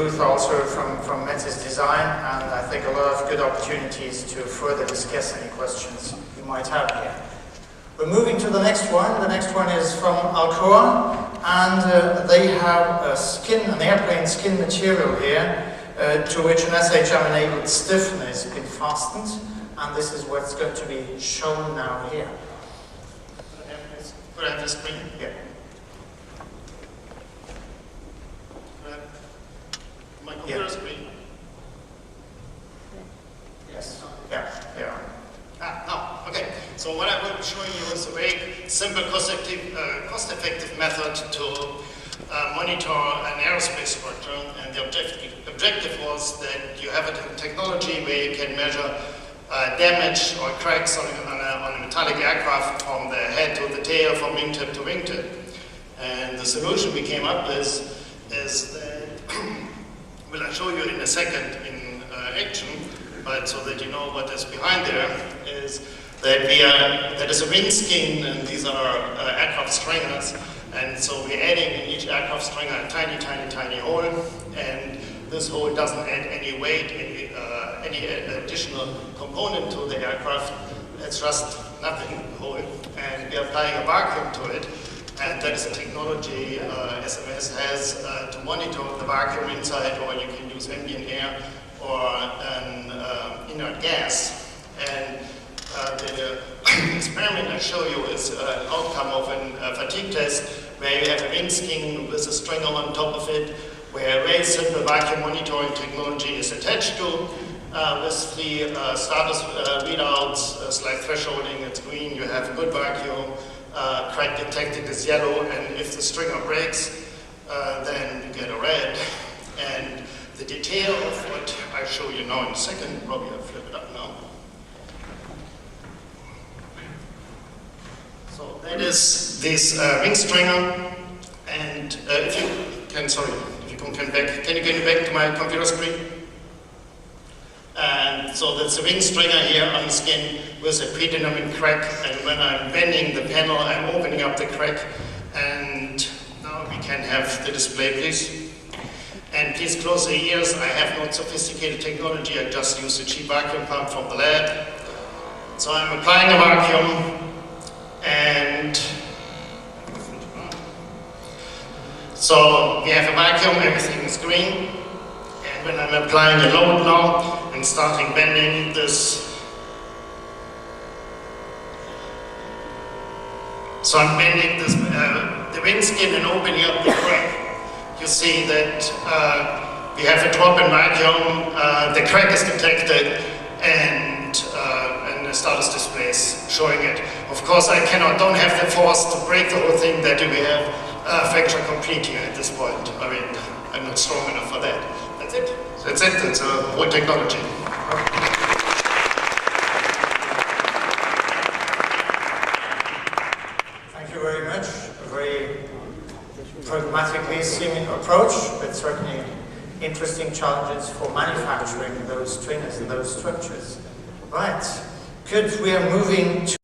booth also from Metis Design, and I think a lot of good opportunities to further discuss any questions you might have here. We're moving to the next one. The next one is from Alcoa, and they have an airplane skin material here to which an SHM-enabled stiffener has been fastened, and this is what's going to be shown now here. Could I have the screen? Yeah. My computer screen? Yes. Yeah. Yeah. No. Okay. So what I will be showing you is a very simple, cost-effective method to monitor an aerospace structure, and the objective was that you have a technology where you can measure damage or cracks on a metallic aircraft from the head to the tail, from wingtip to wingtip. And the solution we came up with is that, will I show you in a second in action, but so that you know what is behind there, is that that is a wing skin, and these are aircraft stringers, and so we're adding in each aircraft stringer a tiny, tiny, tiny hole, and this hole doesn't add any weight, any additional component to the aircraft. It's just nothing hole, and we're applying a vacuum to it, and that is a technology SMS has to monitor the vacuum inside, or you can use ambient air or an inert gas. And the experiment I show you is an outcome of a fatigue test where you have a wing skin with a stringer on top of it, where a very simple vacuum monitoring technology is attached to, with the status readouts, like thresholding, it's green, you have a good vacuum, crack detected is yellow, and if the stringer breaks, then you get a red. And the detail of what I show you now in a second, probably I'll flip it up now. So that is this wing stringer, and if you can, sorry, if you can come back, can you get back to my computer screen? And so that's a wing stringer here on the skin with a predetermined crack, and when I'm bending the panel, I'm opening up the crack, and now we can have the display, please. And please close the ears. I have no sophisticated technology, I just use a cheap vacuum pump from the lab. So I'm applying a vacuum, and so we have a vacuum, everything is green. And when I'm applying a load now and starting bending this, so I'm bending this, the wing skin and opening up the crack. You see that we have a drop in vacuum, the crack is detected, and the status display is showing it. Of course, I don't have the force to break the whole thing, that we have factory complete here at this point. I mean, I'm not strong enough for that. That's it. That's it. It's a whole technology. Thank you very much. A very pragmatically seeming approach, but certainly interesting challenges for manufacturing those stringers and those structures. Right. Good. We are moving to